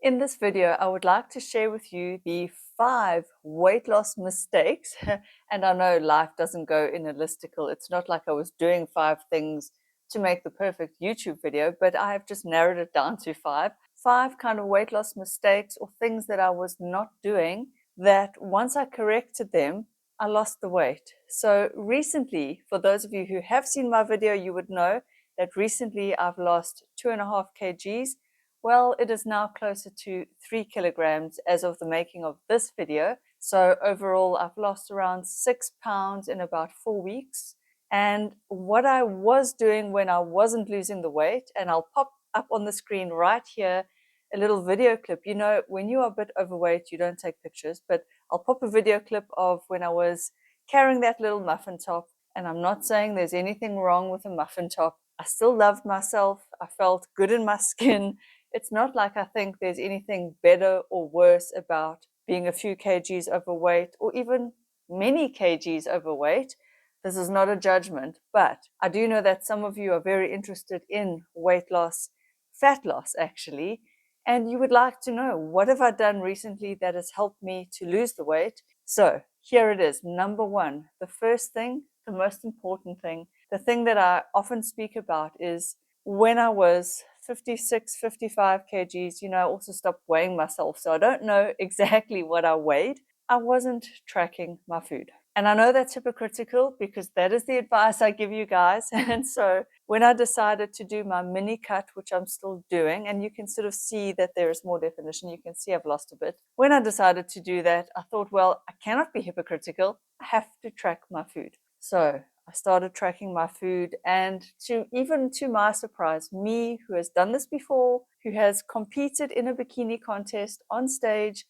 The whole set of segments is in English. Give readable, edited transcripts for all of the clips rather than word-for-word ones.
In this video, I would like to share with you the 5 weight loss mistakes. And I know life doesn't go in a listicle. It's not like I was doing 5 things to make the perfect YouTube video, but I have just narrowed it down to 5. 5 kind of weight loss mistakes or things that I was not doing that once I corrected them, I lost the weight. So recently, for those of you who have seen my video, you would know that recently I've lost 2.5 kgs. Well, it is now closer to 3 kilograms as of the making of this video. So overall, I've lost around 6 pounds in about 4 weeks. And what I was doing when I wasn't losing the weight, and I'll pop up on the screen right here a little video clip. You know, when you are a bit overweight, you don't take pictures, but I'll pop a video clip of when I was carrying that little muffin top. And I'm not saying there's anything wrong with a muffin top. I still loved myself. I felt good in my skin. It's not like I think there's anything better or worse about being a few kgs overweight or even many kgs overweight. This is not a judgment, but I do know that some of you are very interested in weight loss, fat loss actually, and you would like to know, what have I done recently that has helped me to lose the weight? So here it is. Number 1, the first thing, the most important thing, the thing that I often speak about is when I was 56, 55 kgs, I also stopped weighing myself. So I don't know exactly what I weighed. I wasn't tracking my food. And I know that's hypocritical because that is the advice I give you guys. And so when I decided to do my mini cut, which I'm still doing, and you can sort of see that there is more definition, you can see I've lost a bit. When I decided to do that, I thought, well, I cannot be hypocritical. I have to track my food. So I started tracking my food, and even to my surprise, me, who has done this before, who has competed in a bikini contest on stage,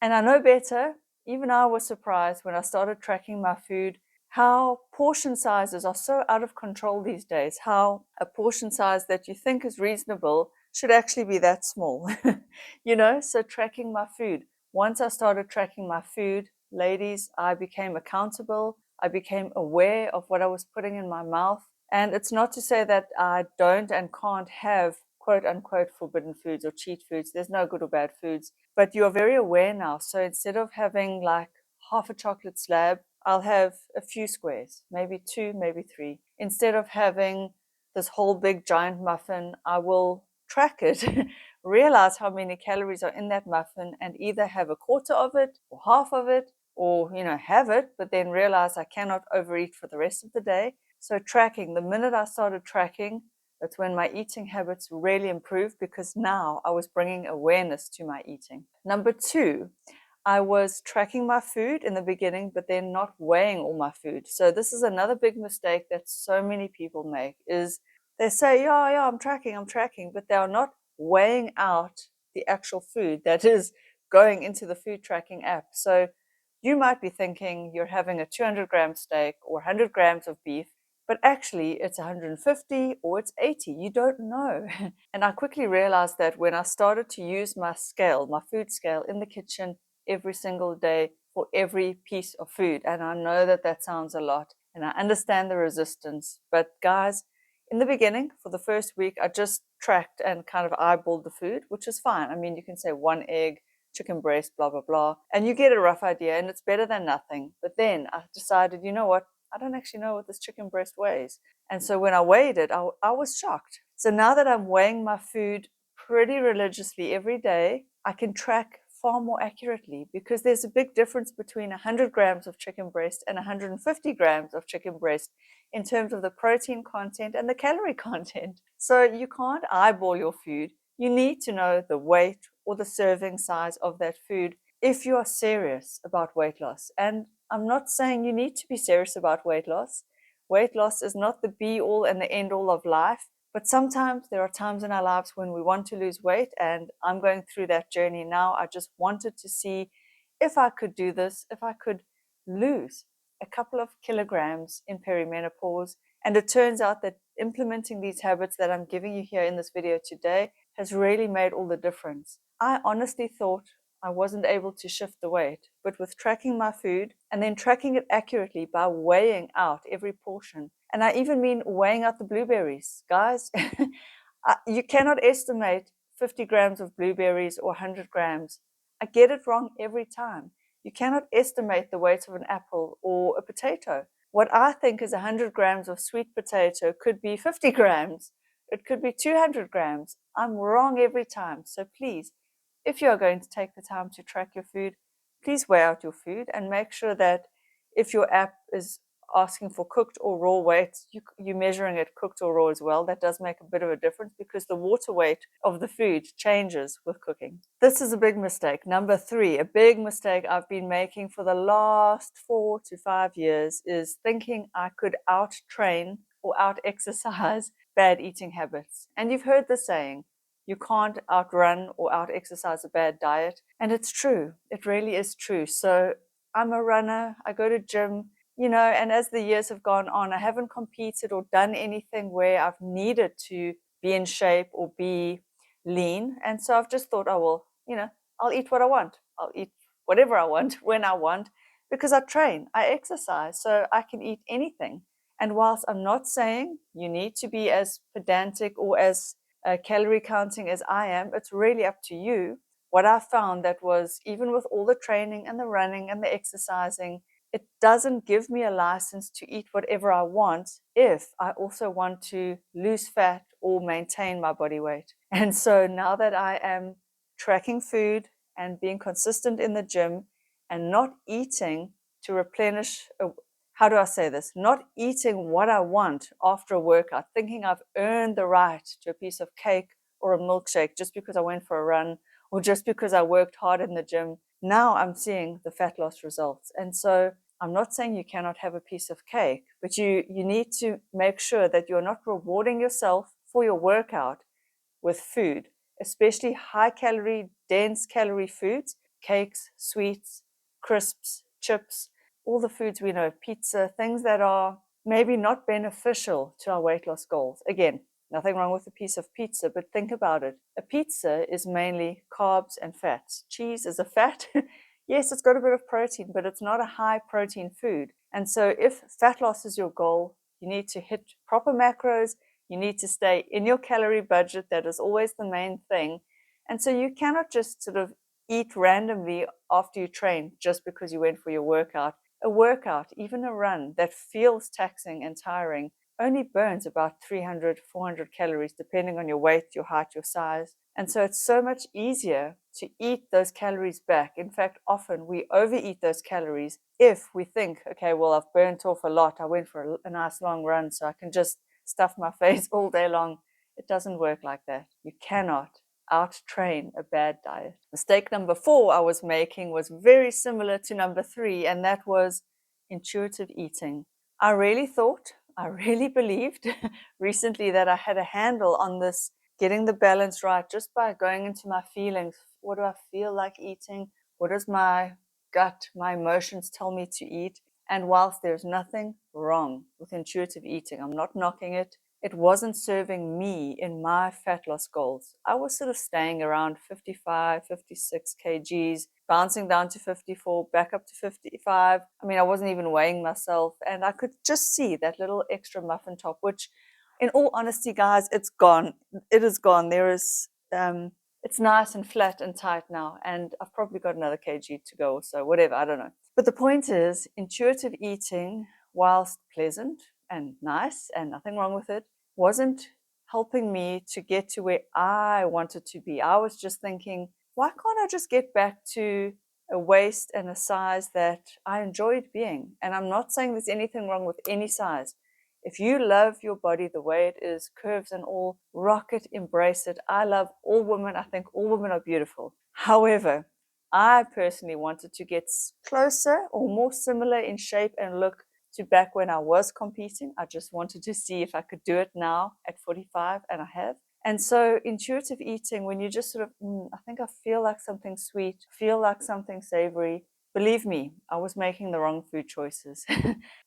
and I know better, even I was surprised when I started tracking my food, how portion sizes are so out of control these days, how a portion size that you think is reasonable should actually be that small. So tracking my food. Once I started tracking my food, ladies, I became accountable. I became aware of what I was putting in my mouth. And it's not to say that I don't and can't have quote unquote forbidden foods or cheat foods. There's no good or bad foods, but you're very aware now. So instead of having like half a chocolate slab, I'll have a few squares, maybe 2, maybe 3. Instead of having this whole big giant muffin, I will track it, realize how many calories are in that muffin, and either have a quarter of it or half of it, or have it, but then realize I cannot overeat for the rest of the day. So tracking, the minute I started tracking, that's when my eating habits really improved, because now I was bringing awareness to my eating. Number 2, I was tracking my food in the beginning, but then not weighing all my food. So this is another big mistake that so many people make, is they say, yeah, I'm tracking, but they are not weighing out the actual food that is going into the food tracking app. So you might be thinking you're having a 200-gram steak or 100 grams of beef, but actually it's 150 or it's 80. You don't know. And I quickly realized that when I started to use my scale, my food scale in the kitchen every single day for every piece of food. And I know that that sounds a lot, and I understand the resistance. But guys, in the beginning, for the first week, I just tracked and kind of eyeballed the food, which is fine. I mean, you can say 1 egg, chicken breast, blah, blah, blah, and you get a rough idea, and it's better than nothing. But then I decided, you know what? I don't actually know what this chicken breast weighs. And so when I weighed it, I was shocked. So now that I'm weighing my food pretty religiously every day, I can track far more accurately, because there's a big difference between 100 grams of chicken breast and 150 grams of chicken breast in terms of the protein content and the calorie content. So you can't eyeball your food. You need to know the weight or the serving size of that food if you are serious about weight loss. And I'm not saying you need to be serious about weight loss. Weight loss is not the be all and the end all of life. But sometimes there are times in our lives when we want to lose weight, and I'm going through that journey now. I just wanted to see if I could do this, if I could lose a couple of kilograms in perimenopause. And it turns out that implementing these habits that I'm giving you here in this video today has really made all the difference. I honestly thought I wasn't able to shift the weight, but with tracking my food and then tracking it accurately by weighing out every portion, and I even mean weighing out the blueberries, guys. You cannot estimate 50 grams of blueberries or 100 grams. I get it wrong every time. You cannot estimate the weight of an apple or a potato. What I think is 100 grams of sweet potato could be 50 grams. It could be 200 grams. I'm wrong every time. So please, if you are going to take the time to track your food, please weigh out your food and make sure that if your app is asking for cooked or raw weights, you're measuring it cooked or raw as well. That does make a bit of a difference because the water weight of the food changes with cooking. This is a big mistake. Number 3, a big mistake I've been making for the last 4 to 5 years is thinking I could out-train or out-exercise bad eating habits. And you've heard the saying, you can't outrun or out-exercise a bad diet. And it's true. It really is true. So I'm a runner. I go to gym, and as the years have gone on, I haven't competed or done anything where I've needed to be in shape or be lean. And so I've just thought, oh, well, I'll eat what I want. I'll eat whatever I want, when I want, because I train, I exercise, so I can eat anything. And whilst I'm not saying you need to be as pedantic or as calorie counting as I am, it's really up to you. What I found that was, even with all the training and the running and the exercising, it doesn't give me a license to eat whatever I want if I also want to lose fat or maintain my body weight. And so now that I am tracking food and being consistent in the gym and not eating to replenish, how do I say this? Not eating what I want after a workout, thinking I've earned the right to a piece of cake or a milkshake just because I went for a run or just because I worked hard in the gym. Now I'm seeing the fat loss results. And so I'm not saying you cannot have a piece of cake, but you need to make sure that you're not rewarding yourself for your workout with food, especially high calorie, dense calorie foods, cakes, sweets, crisps, chips, all the foods we know, pizza, things that are maybe not beneficial to our weight loss goals. Again, nothing wrong with a piece of pizza, but think about it. A pizza is mainly carbs and fats. Cheese is a fat. Yes, it's got a bit of protein, but it's not a high protein food. And so if fat loss is your goal, you need to hit proper macros. You need to stay in your calorie budget. That is always the main thing. And so you cannot just sort of eat randomly after you train just because you went for your workout. A workout, even a run that feels taxing and tiring, only burns about 300, 400 calories, depending on your weight, your height, your size. And so it's so much easier to eat those calories back. In fact, often we overeat those calories if we think, okay, well, I've burnt off a lot. I went for a nice long run, so I can just stuff my face all day long. It doesn't work like that. You cannot out-train a bad diet. Mistake number 4 I was making was very similar to number 3, and that was intuitive eating. I really believed recently that I had a handle on this, getting the balance right just by going into my feelings. What do I feel like eating? What does my gut, my emotions tell me to eat? And whilst there's nothing wrong with intuitive eating, I'm not knocking it, it wasn't serving me in my fat loss goals. I was sort of staying around 55, 56 kgs, bouncing down to 54, back up to 55. I mean, I wasn't even weighing myself, and I could just see that little extra muffin top, which, in all honesty, guys, it's gone. It is gone. It's nice and flat and tight now, and I've probably got another kg to go, so whatever, I don't know. But the point is, intuitive eating, whilst pleasant and nice and nothing wrong with it, wasn't helping me to get to where I wanted to be. I was just thinking, why can't I just get back to a waist and a size that I enjoyed being? And I'm not saying there's anything wrong with any size. If you love your body the way it is, curves and all, rock it, embrace it. I love all women. I think all women are beautiful. However, I personally wanted to get closer or more similar in shape and look to back when I was competing. I just wanted to see if I could do it now at 45, and I have. And so intuitive eating, when you just sort of, I think I feel like something sweet, feel like something savory. Believe me, I was making the wrong food choices.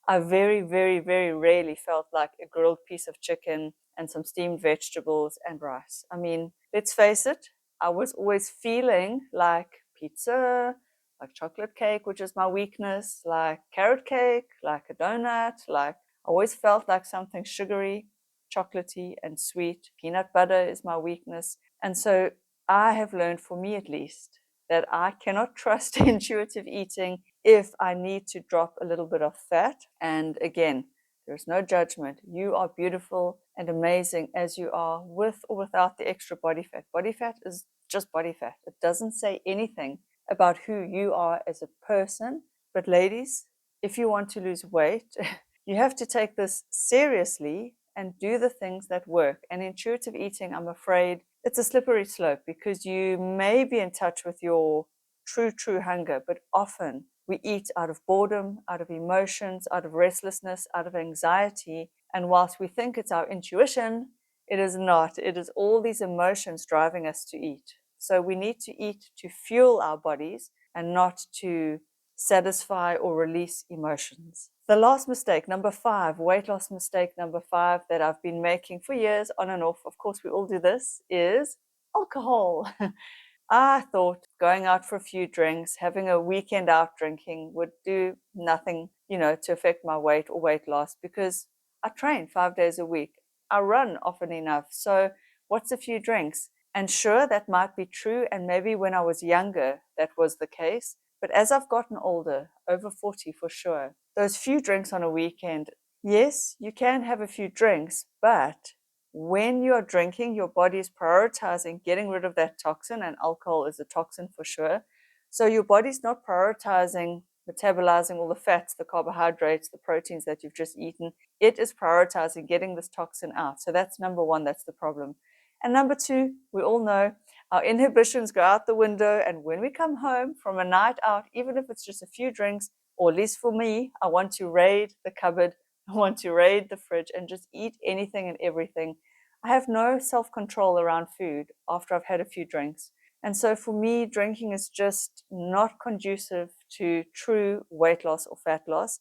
I very, very, very rarely felt like a grilled piece of chicken and some steamed vegetables and rice. I mean, let's face it, I was always feeling like pizza, like chocolate cake, which is my weakness, like carrot cake, like a donut, like I always felt like something sugary, chocolatey and sweet. Peanut butter is my weakness. And so I have learned, for me at least, that I cannot trust intuitive eating if I need to drop a little bit of fat. And again, there's no judgment. You are beautiful and amazing as you are, with or without the extra body fat. Body fat is just body fat. It doesn't say anything about who you are as a person. But ladies, if you want to lose weight, you have to take this seriously and do the things that work. And intuitive eating, I'm afraid, it's a slippery slope, because you may be in touch with your true hunger, but often we eat out of boredom, out of emotions, out of restlessness, out of anxiety. And whilst we think it's our intuition, it is not. It is all these emotions driving us to eat. So we need to eat to fuel our bodies and not to satisfy or release emotions. The last mistake, number 5, weight loss mistake number 5 that I've been making for years on and off, of course we all do this, is alcohol. I thought going out for a few drinks, having a weekend out drinking would do nothing, to affect my weight or weight loss, because I train 5 days a week. I run often enough. So what's a few drinks? And sure, that might be true. And maybe when I was younger, that was the case. But as I've gotten older, over 40 for sure, those few drinks on a weekend, yes, you can have a few drinks, but when you're drinking, your body is prioritizing getting rid of that toxin, and alcohol is a toxin for sure. So your body's not prioritizing metabolizing all the fats, the carbohydrates, the proteins that you've just eaten. It is prioritizing getting this toxin out. So that's number 1, that's the problem. And number 2, we all know our inhibitions go out the window, and when we come home from a night out, even if it's just a few drinks, or at least for me, I want to raid the cupboard, I want to raid the fridge and just eat anything and everything. I have no self-control around food after I've had a few drinks. And so for me, drinking is just not conducive to true weight loss or fat loss.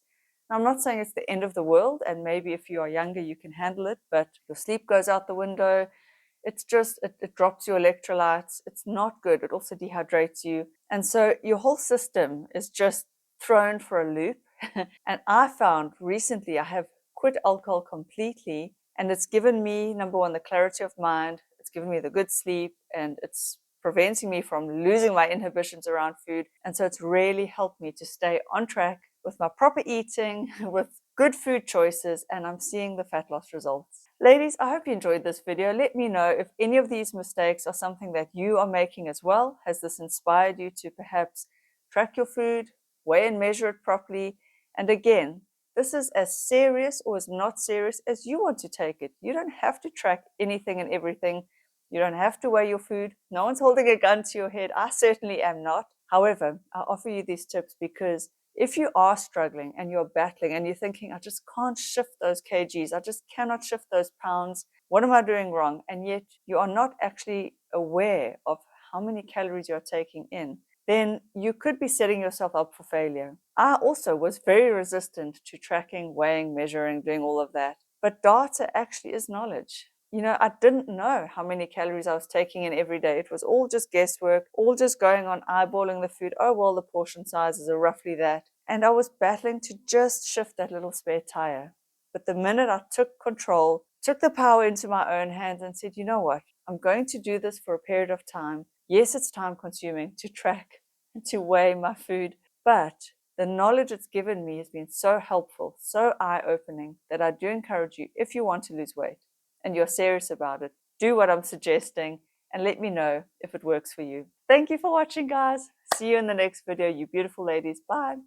Now, I'm not saying it's the end of the world, and maybe if you are younger, you can handle it, but your sleep goes out the window. It's just, it drops your electrolytes. It's not good. It also dehydrates you. And so your whole system is just thrown for a loop. And I found recently I have quit alcohol completely, and it's given me, number 1, the clarity of mind. It's given me the good sleep, and it's preventing me from losing my inhibitions around food. And so it's really helped me to stay on track with my proper eating, with good food choices, and I'm seeing the fat loss results. Ladies, I hope you enjoyed this video. Let me know if any of these mistakes are something that you are making as well. Has this inspired you to perhaps track your food, weigh and measure it properly? And again, this is as serious or as not serious as you want to take it. You don't have to track anything and everything. You don't have to weigh your food. No one's holding a gun to your head. I certainly am not. However, I offer you these tips because if you are struggling and you're battling and you're thinking, I just can't shift those kgs, I just cannot shift those pounds, what am I doing wrong? And yet you are not actually aware of how many calories you're taking in, then you could be setting yourself up for failure. I also was very resistant to tracking, weighing, measuring, doing all of that. But data actually is knowledge. I didn't know how many calories I was taking in every day. It was all just guesswork, all just going on eyeballing the food. Oh, well, the portion sizes are roughly that. And I was battling to just shift that little spare tire. But the minute I took control, took the power into my own hands and said, you know what? I'm going to do this for a period of time. Yes, it's time consuming to track and to weigh my food, but the knowledge it's given me has been so helpful, so eye-opening, that I do encourage you, if you want to lose weight and you're serious about it, do what I'm suggesting and let me know if it works for you. Thank you for watching, guys. See you in the next video, you beautiful ladies. Bye.